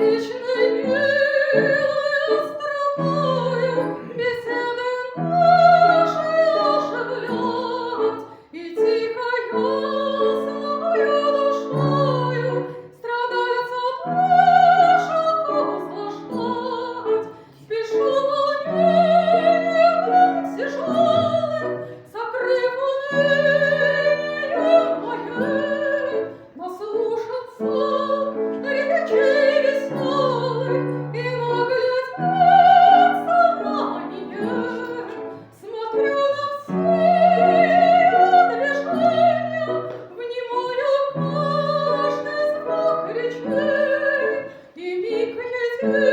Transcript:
вечной милой остротою беседы наши оживлять и тихо ясною душою страдальца душу услаждать. Спешу волнением тяжелым, закрыв уныние мое, наслушаться речей веселых и наглядеться на нее. Смотрю на все движения, внимаю каждый звук речей, и миг единый